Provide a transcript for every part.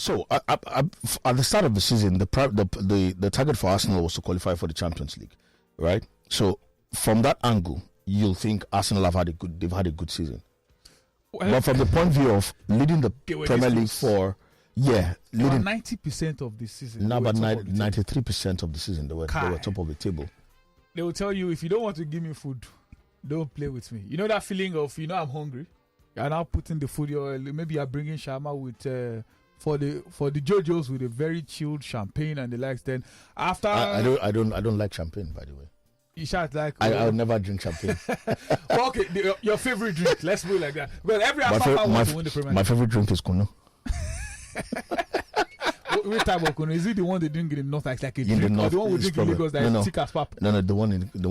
So at the start of the season, the target for Arsenal was to qualify for the Champions League, right? So from that angle, you'll think Arsenal they've had a good season. Well, but from the point of view of leading the Premier League for leading 90% of the season. Now, but 93% of the season they were top of the table. They will tell you, if you don't want to give me food, don't play with me. You know that feeling of, I'm hungry. You're now putting the food. Maybe you're bringing shawarma with for the JoJo's with a very chilled champagne and the likes. Then after I don't like champagne, by the way. You shout like I would never drink champagne. Well, okay, your favorite drink. Let's put it like that. Well, every Arsenal wants to win the Premier League. My favorite drink is Kunu. Which type of Kunu? Is it the one they drink in the north? Like a drink, or the one we drink in Lagos that is thick as pap? No, the one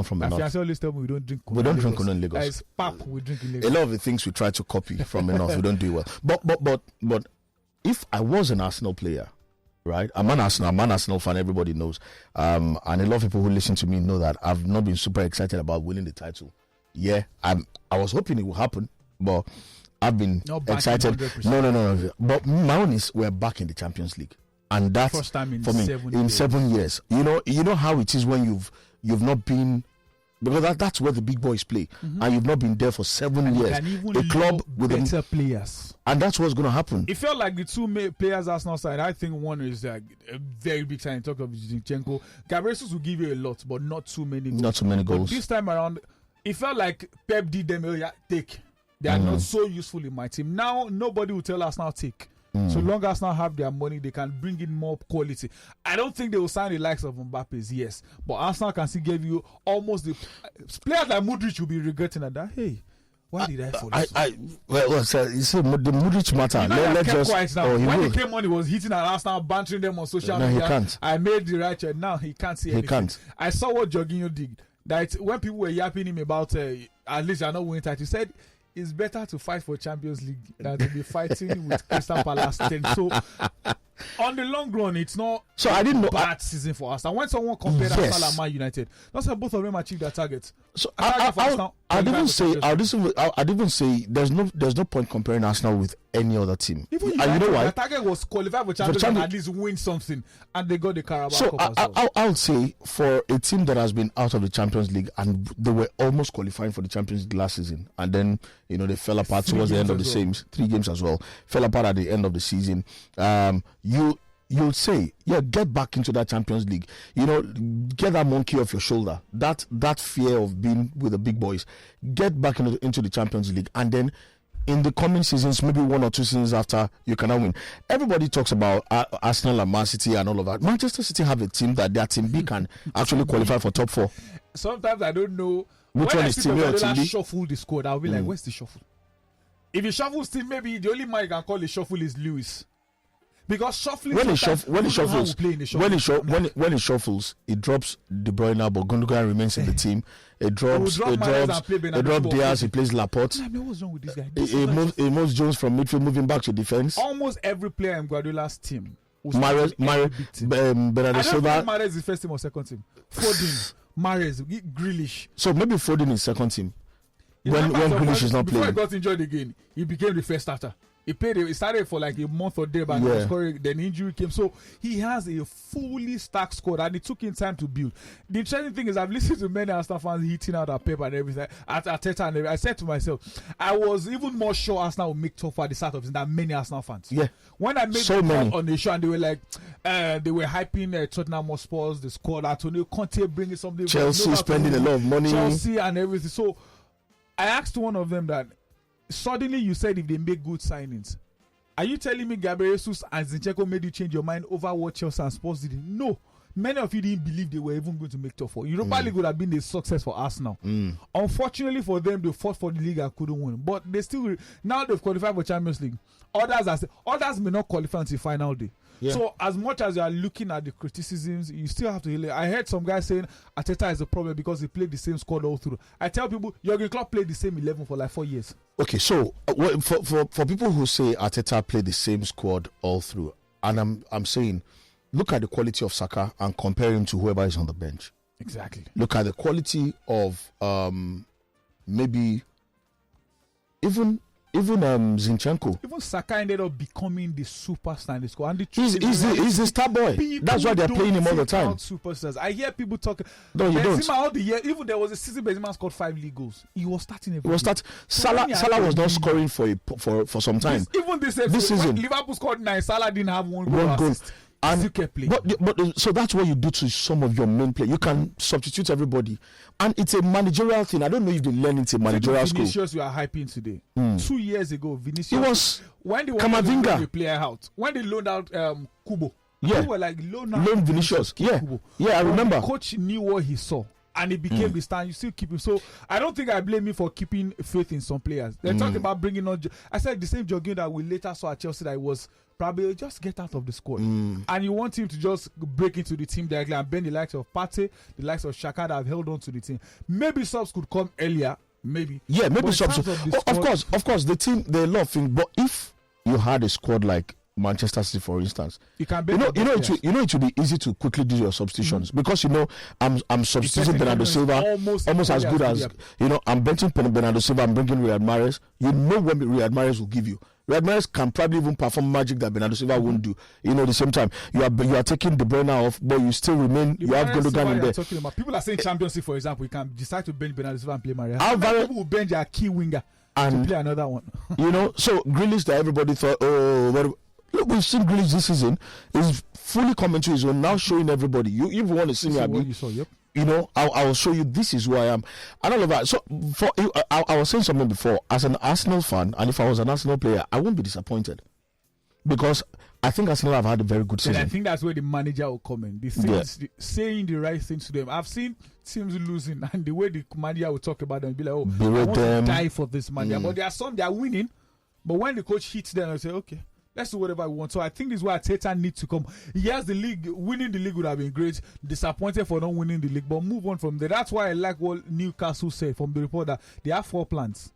from the north. My fiancé always tell me we don't drink Kunu. We don't drink Kunu in Lagos. It's pap we drink in Lagos. A lot of the things we try to copy from the north, we don't do well. But if I was an Arsenal player, right? I'm an Arsenal fan, everybody knows. And a lot of people who listen to me know that I've not been super excited about winning the title. Yeah, I was hoping it would happen, but I've been excited. 100%. No. But my own is we're back in the Champions League. And that's first time in for me 7 years. You know how it is when you've not been, because that's where the big boys play, and you've not been there for 7 years. A club with better players, and that's what's going to happen. It felt like the two players Arsenal side. I think one is a very big sign. Talk of Zinchenko. Gabriel Jesus will give you a lot, but not too many goals. Not too many goals. But this time around, it felt like Pep did them. Take. They are not so useful in my team. Now nobody will tell us now take. So long as now have their money, they can bring in more quality. I don't think they will sign the likes of Mbappe's, yes. But Arsenal can still give you almost the players like Modric will be regretting that. Hey, why did I follow this? You see, the Modric matter. Let's just quiet now. When he came on, he was hitting at Arsenal, bantering them on social media. He can't. I made the right choice. Now he can't see anything. He can't. I saw what Jorginho did. That when people were yapping him about at least you're not winning title, he said it's better to fight for Champions League than to be fighting with Crystal Palace. So, on the long run, it's not I didn't know bad season for us. And when someone compared Arsenal and Man United, that's how both of them achieved their targets. So I'd even say there's no point comparing Arsenal with any other team. Even you know why? Their target was qualify for Champions League and at least win something, and they got the Carabao Cup as well. I'll say for a team that has been out of the Champions League and they were almost qualifying for the Champions League last season, and then they fell apart towards the end of the same 3 games as well. Fell apart at the end of the season. You'll say, get back into that Champions League. Get that monkey off your shoulder. That fear of being with the big boys. Get back into the Champions League, and then in the coming seasons, maybe 1 or 2 seasons after, you cannot win. Everybody talks about Arsenal and Man City and all of that. Manchester City have a team that their team B can actually qualify for top 4. Sometimes I don't know which one is Team A or Team B. Shuffle the squad, I'll be like, where's the shuffle? If you shuffle still, maybe the only man you can call a shuffle is Lewis. Because shuffling when it shuffles, it drops De Bruyne, but Gundogan remains in the team. It drops Diaz, he plays Laporte. What's wrong with this guy? It moves Jones from midfield, moving back to defense. Almost every player in Guardiola's team. Bernardo Silva. Mahrez is first team or second team. Foden, Mahrez, Grealish. So maybe Foden is second team. When Grealish is not playing. Before he got injured again, he became the first starter. He started for like a month or day, but then injury came. So he has a fully stacked squad, and it took him time to build. The interesting thing is, I've listened to many Arsenal fans hitting out at Pep and everything, at Arteta and everything. I said to myself, I was even more sure Arsenal would make top 4 at the start of the season than many Arsenal fans. Yeah. When I made on the show, and they were like, they were hyping Tottenham Hotspur's the squad, Antonio Conte bringing something. Chelsea spending a lot of money. Chelsea and everything. So I asked one of them that. Suddenly you said if they make good signings, are you telling me Gabriel Jesus and Zinchenko made you change your mind over what Chelsea and Spurs did? No. Many of you didn't believe they were even going to make top 4. Europa League would have been a success for Arsenal. Unfortunately for them, they fought for the league and couldn't win. But they still now they've qualified for Champions League. Others may not qualify until final day. Yeah. So as much as you are looking at the criticisms, you still have to. I heard some guys saying Arteta is a problem because he played the same squad all through. I tell people, Jurgen Klopp played the same 11 for like 4 years. Okay, so for people who say Arteta played the same squad all through, and I'm saying, look at the quality of Saka and compare him to whoever is on the bench. Exactly. Look at the quality of maybe even even Zinchenko. Even Saka ended up becoming the superstar in the squad. And He's the star boy. That's why they're playing him all the time. Superstars. I hear people talking. No, you don't. All the year, even there was a season Benzema scored 5 league goals. He was starting every. Salah was not scoring for some time. Even this season, Liverpool scored 9. Salah didn't have one goal. And but so that's what you do to some of your main players. You can substitute everybody, and it's a managerial thing. I don't know if they learn it in managerial school. Vinicius, you are hyping today. 2 years ago, Vinicius. It was when they wanted to the player out. When they loaned out Kubo. Yeah, they were like loan Vinicius. Yeah, Kubo. Yeah, I remember. The coach knew what he saw. And it became the star. You still keep him. So I don't think I blame you for keeping faith in some players. They're talking about bringing on. I said the same Jorginho that we later saw at Chelsea that it was probably just get out of the squad. And you want him to just break into the team directly and bend the likes of Partey, the likes of Xhaka that have held on to the team. Maybe subs could come earlier. Maybe. Yeah, maybe subs. Of course, the team, they're laughing. But if you had a squad like Manchester City, for instance, it would be easy to quickly do your substitutions because I'm substituting Bernardo Silva almost as good as I'm benching Bernardo Silva. I'm bringing Riyad Mahrez. You know what Riyad Mahrez will give you. Riyad Mahrez can probably even perform magic that Bernardo Silva won't do. At the same time, you are taking De Bruyne off, but you still remain. You have Gundogan in there. Talking about people are saying Champions League, for example, you can decide to bench Bernardo Silva and play Mahrez. People will bench a key winger and to play another one. So Grealish that everybody thought, look, we've seen Grealish this season. He's fully coming to his own, now showing everybody. You even want to see me, what you saw, yep. I will show you this is who I am. And all of that. So, I was saying something before. As an Arsenal fan, and if I was an Arsenal player, I won't be disappointed. Because I think Arsenal have had a very good season. And I think that's where the manager will come in. Saying the right things to them. I've seen teams losing, and the way the manager will talk about them, be like, I want to die for this manager. But there are some, they are winning. But when the coach hits them, they say, okay, let's do whatever we want. So I think this is why Arteta needs to come. Yes, the league, winning the league would have been great. Disappointed for not winning the league, but move on from there. That's why I like what Newcastle said from the report that they have 4 plans.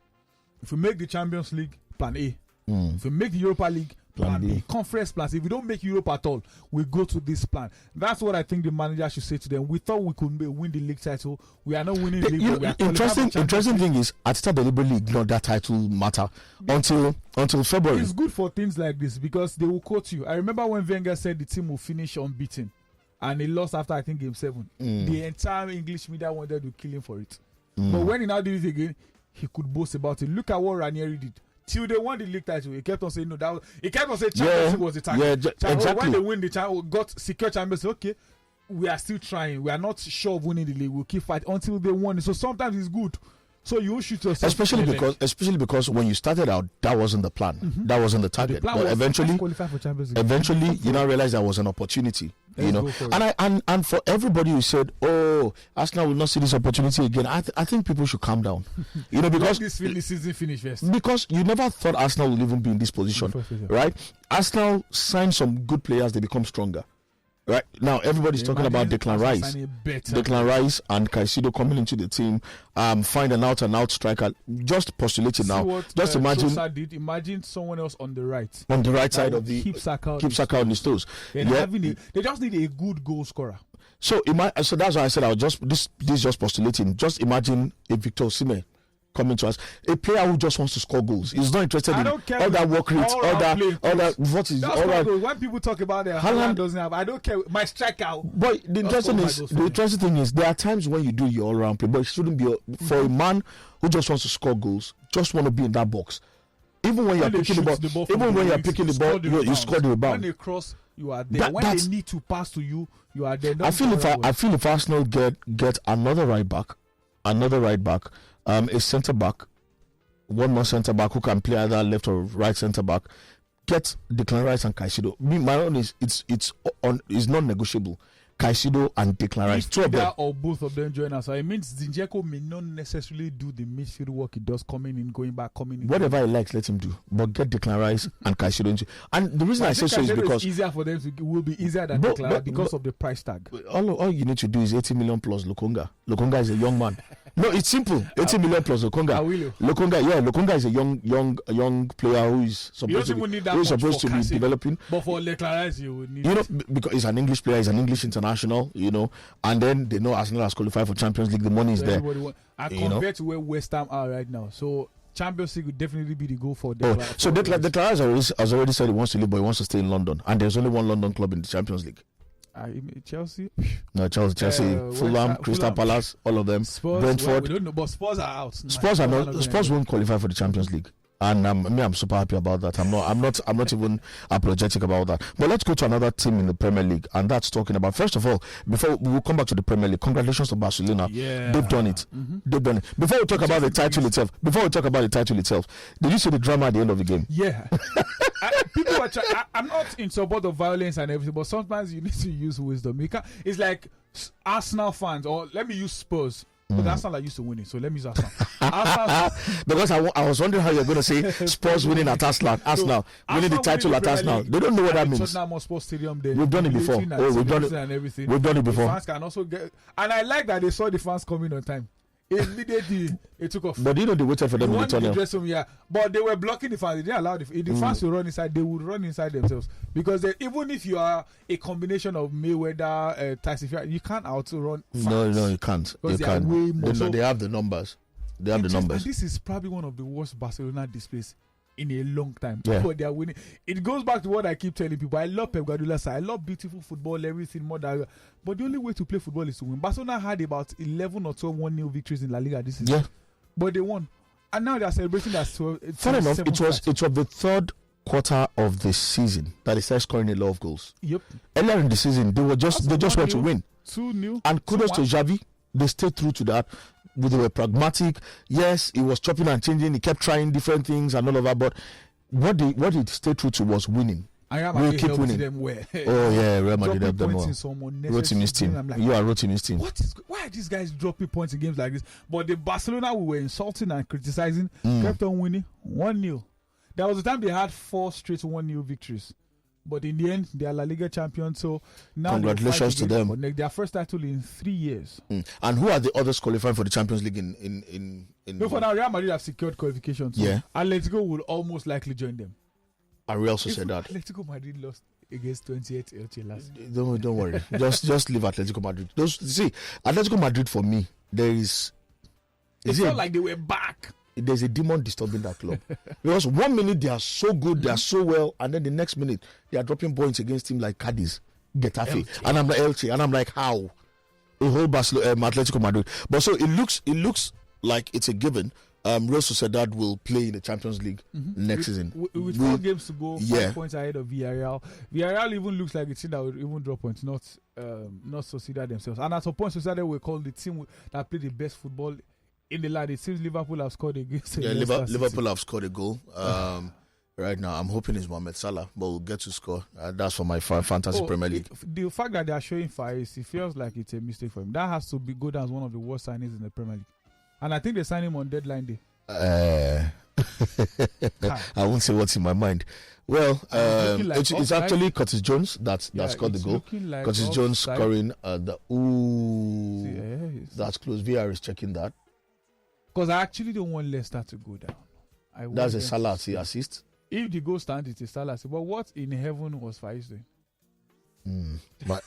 If we make the Champions League, plan A. If we make the Europa League, plan B. Conference plans. If we don't make Europe at all, we go to this plan. That's what I think the manager should say to them. We thought we could win the league title. We are not winning the league. Interesting thing is, Arteta deliberately ignored that title matter until February. It's good for things like this because they will quote you. I remember when Wenger said the team will finish unbeaten, and he lost after I think game 7. The entire English media wanted to kill him for it. But when he now did it again, he could boast about it. Look at what Ranieri did. Till they won the league title, he kept on saying no. He kept on saying Champions League was the target. Exactly. When they win the title, got secure Champions League. Okay, we are still trying. We are not sure of winning the league. We'll keep fighting until they won it. So sometimes it's good. So you shoot yourself. Especially because when you started out, that wasn't the plan. That wasn't the target. But eventually, you now realize that was an opportunity. And for everybody who said, "Oh, Arsenal will not see this opportunity again," I think people should calm down. Because this season finish first. Because you never thought Arsenal would even be in this position, right? Arsenal signed some good players; they become stronger. Right now, everybody's talking about Declan Rice and Caicedo coming into the team. Find an out-and-out striker. Just postulating now. Just imagine someone else on the right. On the right side of the keep Saka on his toes. They just need a good goal scorer. So that's why I said this is just postulating. Just imagine a Victor Osimhen coming to us, a player who just wants to score goals. He's not interested in all that work rate, all that. What is all that? When people talk about it, Haaland doesn't have. I don't care. My strikeout. But the interesting thing is, there are times when you do your all-round play, but it shouldn't be for a man who just wants to score goals, just want to be in that box. Even when you're picking the ball, you score the rebound. When they cross, you are there. When they need to pass to you, you are there. I feel if Arsenal get another right back, a centre back, one more centre back who can play either left or right centre back, get Declan Rice and Caicedo. My own is it's not negotiable. Caicedo and Declan Rice, two of them, or both of them join us. So it means Zinchenko may not necessarily do the midfield work he does, coming in, going back, coming in. Whatever he likes, let him do. But get Declan Rice and Caicedo into. And the reason I say so is because it's easier for them will be easier than Declan Rice because of the price tag. All you need to do is 80 million plus Lokonga. Lokonga is a young man. No, it's simple. 80 million plus Lokonga. Lokonga is a young player who is supposed to be developing. But for Declan Rice, you would need. Because he's an English player, he's an English international. And then they know Arsenal has qualified for Champions League. The money is there. And compared to where West Ham are right now, so Champions League would definitely be the goal for them. Oh, so Declan has already said he wants to leave, but he wants to stay in London. And there's only one London club in the Champions League. Chelsea? No, Chelsea, Fulham, Crystal Palace, all of them. Spurs, Brentford. we don't know, but Spurs are out. Spurs won't qualify for the Champions League. And I'm super happy about that. I'm not even apologetic about that. But let's go to another team in the Premier League, and that's talking about, first of all, before we'll come back to the Premier League. Congratulations to Barcelona. Yeah. They've done it. Mm-hmm. They've done it. Before we talk about the title itself, did you see the drama at the end of the game? Yeah. People are I'm not in support of violence and everything, but sometimes you need to use wisdom. It's like Arsenal fans, or let me use Spurs. But Arsenal are used to winning, so let me use Arsenal. Because I was wondering how you're going to say Spurs winning at Arsenal winning the title at Arsenal. They don't know what that means. Tottenham Hotspur Stadium, we've done it before. We've done it before. Fans can also get, and I like that they saw the fans coming on time. Immediately it took off. But they waited for them in the tunnel. But they were blocking the fans. They didn't allow the fans to run inside. They would run inside themselves, because even if you are a combination of Mayweather, Tyson Fury, you can't outrun fans. No, you can't. You can't. They have the numbers. They have the numbers. And this is probably one of the worst Barcelona displays in a long time. Yeah. But they are winning. It goes back to what I keep telling people. I love Pep Guardiola's side. I love beautiful football, everything more than. But the only way to play football is to win. Barcelona had about 11 or 12 1-0 victories in La Liga this season. Yeah. But they won. And now they are celebrating that. Fair enough. It was the third quarter of the season that they started scoring a lot of goals. Yep. Earlier in the season, they just want to win. 2-0. And kudos to Xavi. They stayed true to that. They were pragmatic. Yes, he was chopping and changing. He kept trying different things and all of that. But what he stayed true to was winning. We'll keep winning. Them well. Oh yeah, Real Madrid helped them well. Rotimi's team. You are Rotimi's team. Why are these guys dropping points in games like this? But the Barcelona we were insulting and criticizing kept on winning 1-0. There was a time they had 4 straight 1-0 victories. But in the end, they are La Liga champions. So now congratulations to them. Their first title in 3 years. And who are the others qualifying for the Champions League in No, for now, Real Madrid have secured qualifications. So yeah. Atletico will almost likely join them. And Real Sociedad. Atletico Madrid lost against 28 Elche last. Don't worry. just leave Atletico Madrid. Atletico Madrid for me, it's not like they were back. There's a demon disturbing that club. Because 1 minute they are so good, they are so well, and then the next minute they are dropping points against teams like Cadiz, Getafe, and I'm like Elche, and I'm like, how? A whole Atletico Madrid. But so it looks like it's a given. Real Sociedad will play in the Champions League next season. With 4 games to go, 5 points ahead of Villarreal. Villarreal even looks like a team that would even drop points, not Sociedad themselves. And at some point, Sociedad will call the team that played the best football in the land. It seems Liverpool have scored against. Yeah, Liverpool have scored a goal. Right now, I'm hoping it's Mohamed Salah, but we'll get to score. That's for my fantasy Premier League. The fact that they are showing fire, it feels like it's a mistake for him. That has to go down as one of the worst signings in the Premier League. And I think they signed him on deadline day. I won't say what's in my mind. Well, it's actually Curtis Jones that scored the goal. Like Curtis Jones scoring that's close. VR is checking that. Because I actually don't want Leicester to go down. That's a Salah assist. If the goal stand, it's a Salah assist. But what in heaven was Faiz doing? My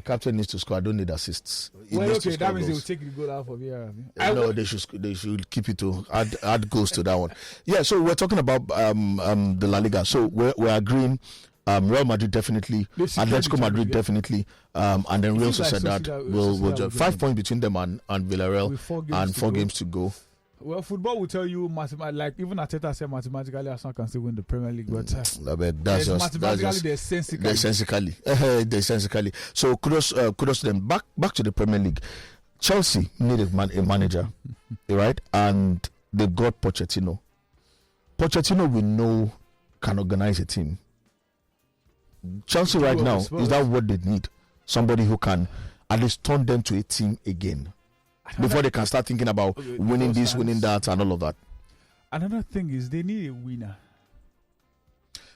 captain needs to score. I don't need assists. Well, okay, that means they will take the goal out of here. No, they should keep it to add goals to that one. Yeah, so we're talking about the La Liga. So we're agreeing. Real Madrid definitely, Atletico Madrid definitely, and then Real Sociedad will join. 5 points between them and Villarreal, and 4 games to go. Well, football will tell you, like even Arteta said mathematically, Arsenal can still win the Premier League. But that's mathematically, they're sensically. So kudos to them. Back to the Premier League. Chelsea need a manager, right? And they've got Pochettino. Pochettino, we know, can organize a team. Chelsea right now, is that what they need? Somebody who can at least turn them to a team again before they can start thinking about winning this, winning that, and all of that. Another thing is they need a winner.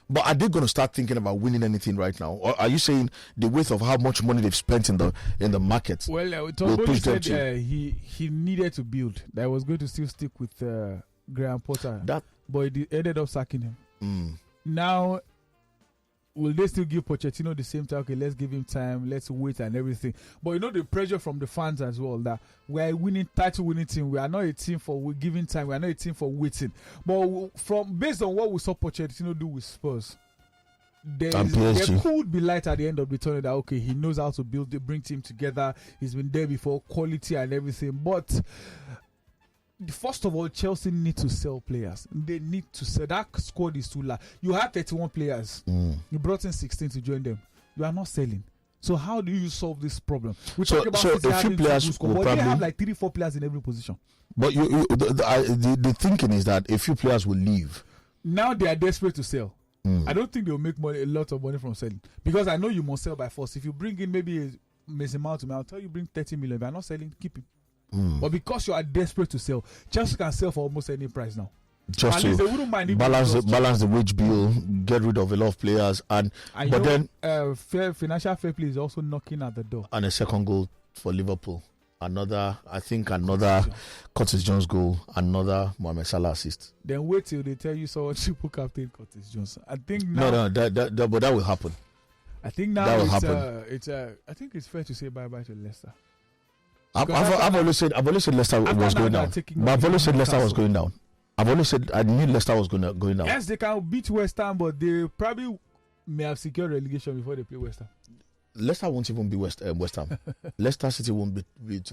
But are they going to start thinking about winning anything right now? Or are you saying the weight of how much money they've spent in the market? Well, Bolu said he needed to build. That was going to still stick with Graham Potter. But he ended up sacking him. Now, will they still give Pochettino the same time? Okay, let's give him time, let's wait and everything. But the pressure from the fans as well, that we are a title winning team. We are not a team for giving time. We are not a team for waiting. But based on what we saw Pochettino do with Spurs, there could be light at the end of the tunnel that, okay, he knows how to bring team together. He's been there before, quality and everything. But first of all, Chelsea need to sell players. They need to sell. That squad is too large. You have 31 players. You brought in 16 to join them. You are not selling. So how do you solve this problem? We talk about a few players will probably, they have like 3-4 players in every position. But the thinking is that a few players will leave. Now they are desperate to sell. I don't think they'll make a lot of money from selling, because I know you must sell by force. If you bring in maybe a Mason Mount to me, I'll tell you bring 30 million. If you're not selling, keep him. But because you are desperate to sell, Chelsea can sell for almost any price now. Just to balance the wage bill, get rid of a lot of players, financial fair play is also knocking at the door. And a second goal for Liverpool. Another Curtis Jones goal, another Mohamed Salah assist. Then wait till they tell you someone triple captain Curtis Jones. I think now. But that will happen. I think now that will happen. I think it's fair to say bye to Leicester. I've always said Leicester was going down. But I've always said Leicester was going down. I've always said I knew Leicester was going down. Yes, they can beat West Ham, but they probably may have secured relegation before they play West Ham. Leicester won't even be West Ham. Leicester City won't beat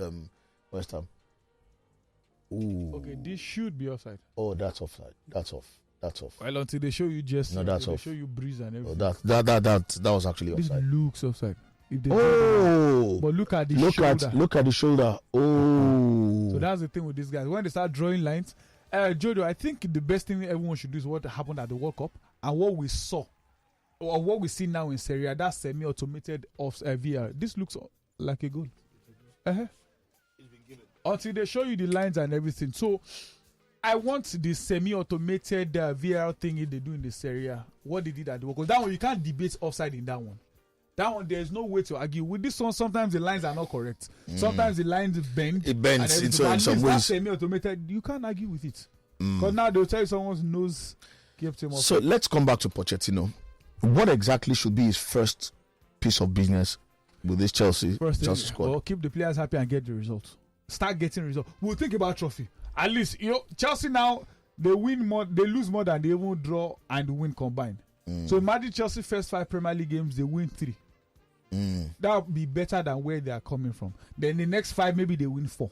West Ham. Ooh. Okay, this should be offside. Oh, that's offside. That's off. Well, until they show you just that's they off. show you breeze and everything. That was actually offside. This looks offside. But look at the shoulder. Look at the shoulder. Oh. So that's the thing with these guys. When they start drawing lines, Jojo, I think the best thing everyone should do is what happened at the World Cup and what we saw. Or what we see now in Serie A, that semi-automated VR. This looks like a goal. It's been given. Until they show you the lines and everything. So, I want the semi-automated VR thing they do in the Serie A. What they did at the World Cup. That one, you can't debate offside in that one. That one, there's no way to argue. With this one, sometimes the lines are not correct. Sometimes the lines bend. It bends in some ways. That semi-automated, you can't argue with it. Because now they'll tell you someone's nose kept him off. So, let's come back to Pochettino. What exactly should be his first piece of business with this Chelsea squad? Well, keep the players happy and get the results. Start getting results. We'll think about trophy. At least, Chelsea now, they win more, they lose more than they even draw and win combined. So imagine Chelsea first 5 Premier League games, they win 3. That would be better than where they are coming from. Then the next 5, maybe they win 4.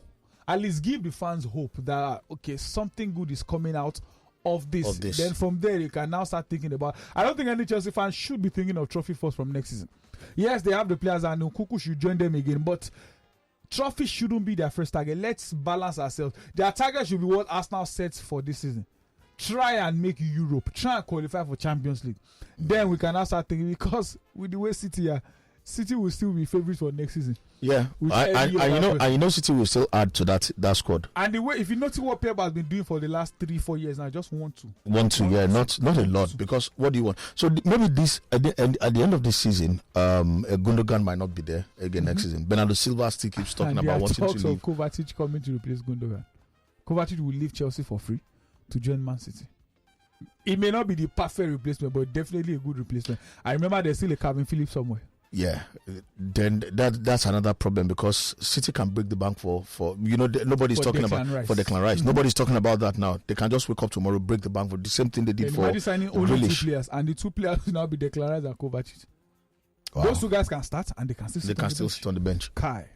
At least give the fans hope that, okay, something good is coming out of this. Then from there you can now start thinking about. I don't think any Chelsea fan should be thinking of trophy first from next season. Yes, they have the players and Nkunku should join them again, but trophy shouldn't be their first target. Let's balance ourselves. Their target should be what Arsenal sets for this season. Try and make Europe. Try and qualify for Champions League. Then we can now start thinking, because with the way City will still be favourites for next season. Yeah, City will still add to that squad. And the way, if you notice what Pep has been doing for the last 3-4 years now, just want to, not a lot. Because what do you want? So maybe this at the end of this season, Gundogan might not be there again next season. Bernardo Silva still keeps talking about wanting to leave. Talks of Kovacic coming to replace Gundogan. Kovacic will leave Chelsea for free to join Man City. It may not be the perfect replacement, but definitely a good replacement. I remember there's still a Calvin Phillips somewhere. Yeah, then that's another problem, because City can break the bank for nobody's talking about for Declan Rice. Nobody's talking about that now. They can just wake up tomorrow, break the bank for the same thing they did for signing only 2 players, and the 2 players will now be Declan Rice and Kovacic. Wow. Those 2 guys can start and they can still sit on the bench. Kai.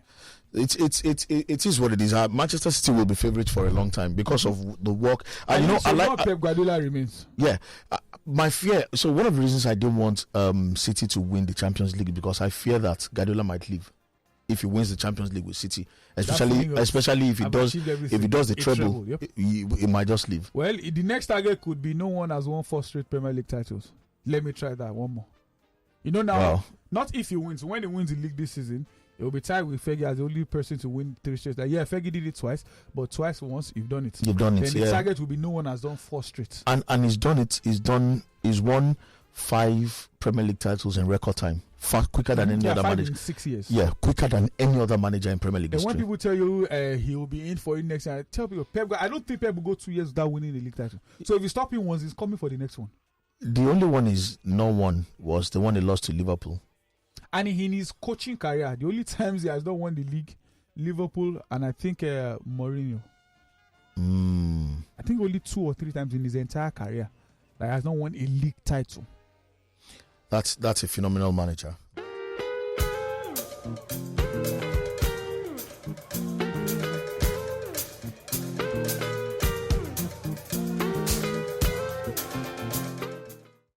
It is what it is. Manchester City will be favourite for a long time because of the work. I like Pep Guardiola remains. Yeah, my fear. So one of the reasons I didn't want City to win the Champions League, because I fear that Guardiola might leave if he wins the Champions League with City, especially if he does the treble. Yep. He might just leave. Well, the next target could be no one has won 4 straight Premier League titles. Let me try that one more. Not if he wins. When he wins the league this season, it will be tied with Fergie as the only person to win 3 straight. Yeah, Fergie did it twice, but twice once, you've done it. Then the target will be no one has done 4 straight. And he's done it. He's won 5 Premier League titles in record time. Far quicker than any other manager. In 6 years. Yeah, quicker than any other manager in Premier League history. And when people tell you he will be in for it next year, I tell people, I don't think Pep will go 2 years without winning the league title. So if you stop him once, he's coming for the next one. The only one is no one was the one he lost to Liverpool. And in his coaching career, the only times he has not won the league, Liverpool and I think Mourinho. I think only 2 or 3 times in his entire career that he has not won a league title. That's a phenomenal manager.